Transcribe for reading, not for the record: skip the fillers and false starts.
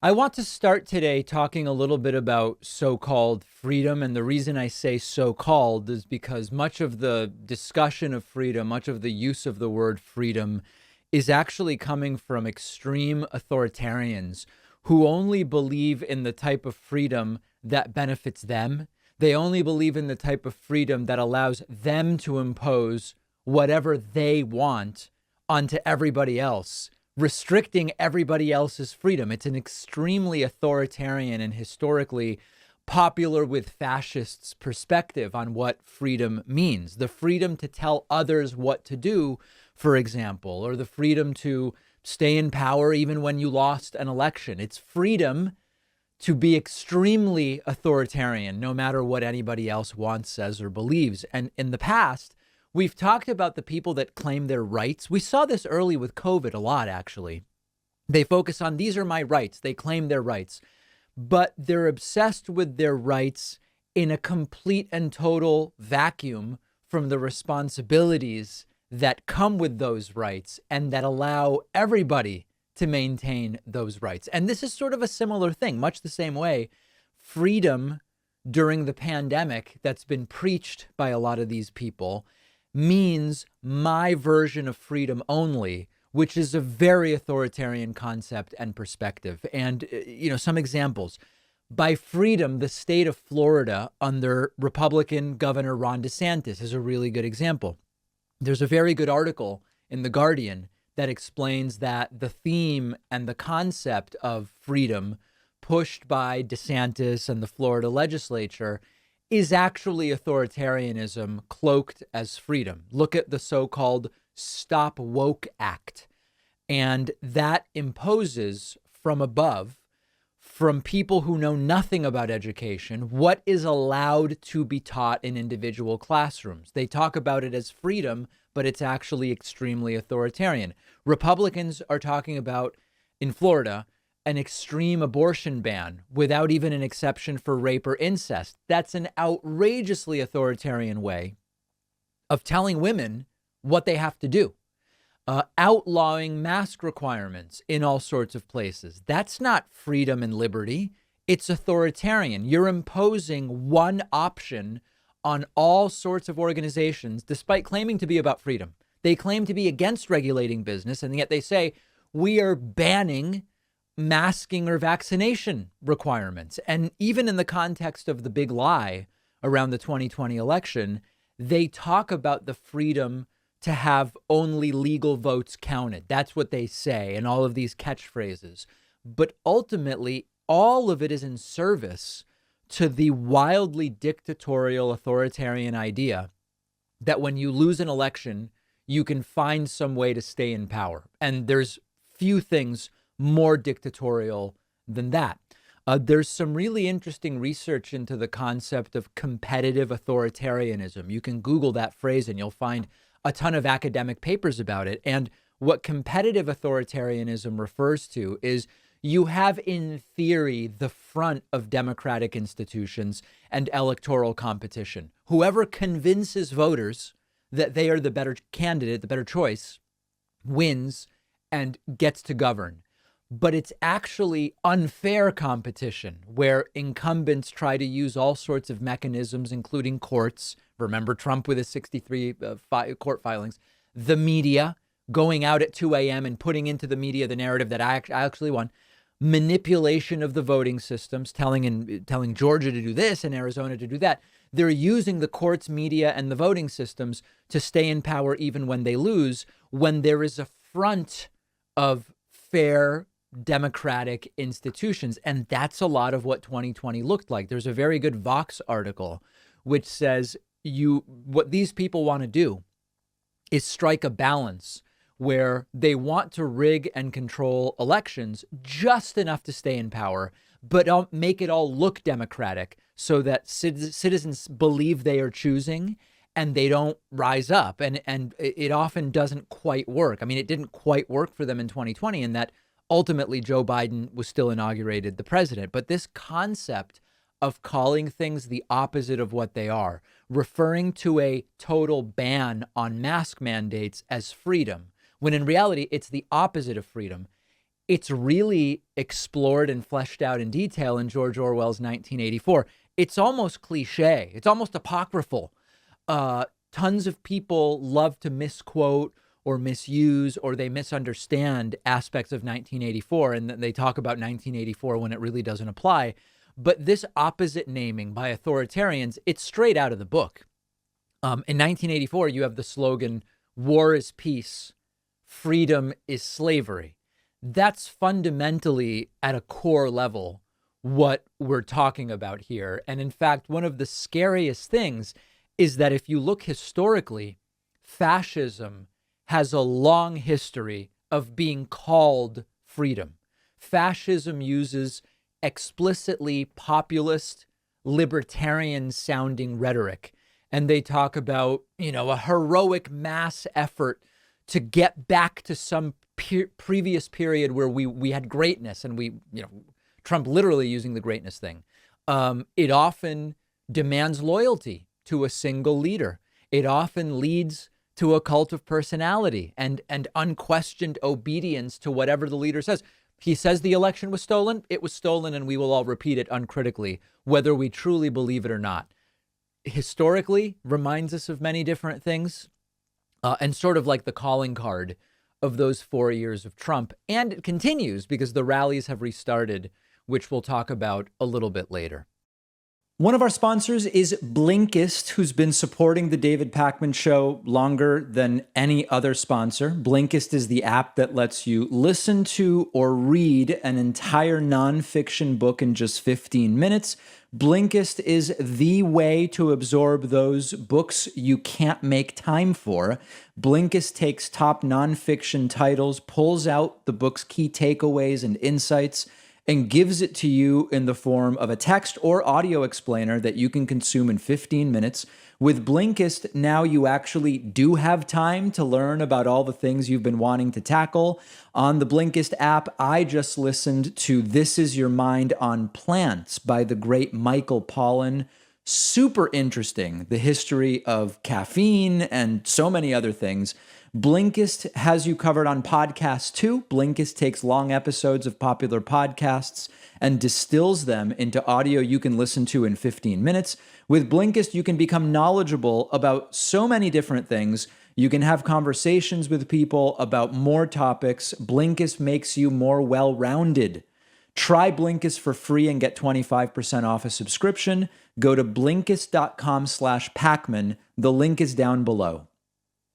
I want to start today talking a little bit about so-called freedom. And the reason I say so-called is because much of the discussion of freedom, much of the use of the word freedom is actually coming from extreme authoritarians who only believe in the type of freedom that benefits them. They only believe in the type of freedom that allows them to impose whatever they want onto everybody else, restricting everybody else's freedom. It's an extremely authoritarian and historically popular with fascists perspective on what freedom means. The freedom to tell others what to do, for example, or the freedom to stay in power even when you lost an election. It's freedom to be extremely authoritarian, no matter what anybody else wants, says, or believes. And in the past, we've talked about the people that claim their rights. We saw this early with COVID a lot, actually. They focus on these are my rights. They claim their rights, but they're obsessed with their rights in a complete and total vacuum from the responsibilities that come with those rights and that allow everybody to maintain those rights. And this is sort of a similar thing, much the same way freedom during the pandemic that's been preached by a lot of these people means my version of freedom only, which is a very authoritarian concept and perspective. And, some examples. By freedom, the state of Florida under Republican Governor Ron DeSantis is a really good example. There's a very good article in The Guardian that explains that the theme and the concept of freedom pushed by DeSantis and the Florida legislature is actually authoritarianism cloaked as freedom. Look at the so-called Stop Woke Act. And that imposes from above, from people who know nothing about education, what is allowed to be taught in individual classrooms. They talk about it as freedom, but it's actually extremely authoritarian. Republicans are talking about, in Florida, an extreme abortion ban without even an exception for rape or incest. That's an outrageously authoritarian way of telling women what they have to do. Outlawing mask requirements in all sorts of places. That's not freedom and liberty. It's authoritarian. You're imposing one option on all sorts of organizations, despite claiming to be about freedom. They claim to be against regulating business, and yet they say we are banning masking or vaccination requirements. And even in the context of the big lie around the 2020 election, they talk about the freedom to have only legal votes counted. That's what they say, and all of these catchphrases. But ultimately, all of it is in service to the wildly dictatorial authoritarian idea that when you lose an election, you can find some way to stay in power. And there's few things more dictatorial than that. There's some really interesting research into the concept of competitive authoritarianism. You can Google that phrase and you'll find a ton of academic papers about it. And what competitive authoritarianism refers to is you have, in theory, the front of democratic institutions and electoral competition. Whoever convinces voters that they are the better candidate, the better choice, wins and gets to govern. But it's actually unfair competition where incumbents try to use all sorts of mechanisms, including courts. Remember Trump with his 63 court filings, the media going out at 2 a.m. and putting into the media the narrative that I actually won, manipulation of the voting systems, telling Georgia to do this and Arizona to do that. They're using the courts, media, and the voting systems to stay in power even when they lose, when there is a front of fair democratic institutions. And that's a lot of what 2020 looked like. There's a very good Vox article which says what these people want to do is strike a balance where they want to rig and control elections just enough to stay in power, but don't make it all look democratic so that citizens believe they are choosing and they don't rise up. And it often doesn't quite work. I mean, it didn't quite work for them in 2020 in that ultimately Joe Biden was still inaugurated the president. But this concept of calling things the opposite of what they are, referring to a total ban on mask mandates as freedom, when in reality it's the opposite of freedom, it's really explored and fleshed out in detail in George Orwell's 1984. It's almost cliche. It's almost apocryphal. Tons of people love to misquote or misuse, or they misunderstand aspects of 1984, and they talk about 1984 when it really doesn't apply. But this opposite naming by authoritarians, it's straight out of the book. In 1984, you have the slogan, "War is peace, freedom is slavery." That's fundamentally, at a core level, what we're talking about here. And in fact, one of the scariest things is that if you look historically, fascism has a long history of being called freedom. Fascism uses explicitly populist, libertarian sounding rhetoric. And they talk about, a heroic mass effort to get back to some previous period where we had greatness, and Trump literally using the greatness thing. It often demands loyalty to a single leader. It often leads to a cult of personality and unquestioned obedience to whatever the leader says. He says the election was stolen. It was stolen, and we will all repeat it uncritically, whether we truly believe it or not. Historically, reminds us of many different things, and sort of like the calling card of those 4 years of Trump. And it continues because the rallies have restarted, which we'll talk about a little bit later. One of our sponsors is Blinkist, who's been supporting the David Pakman Show longer than any other sponsor. Blinkist is the app that lets you listen to or read an entire nonfiction book in just 15 minutes. Blinkist is the way to absorb those books you can't make time for. Blinkist takes top nonfiction titles, pulls out the book's key takeaways and insights, and gives it to you in the form of a text or audio explainer that you can consume in 15 minutes. With Blinkist, now you actually do have time to learn about all the things you've been wanting to tackle. On the Blinkist app, I just listened to This Is Your Mind on Plants by the great Michael Pollan. Super interesting, the history of caffeine and so many other things. Blinkist has you covered on podcasts too. Blinkist takes long episodes of popular podcasts and distills them into audio you can listen to in 15 minutes. With Blinkist, you can become knowledgeable about so many different things. You can have conversations with people about more topics. Blinkist makes you more well-rounded. Try Blinkist for free and get 25% off a subscription. Go to Blinkist.com/Pakman. The link is down below.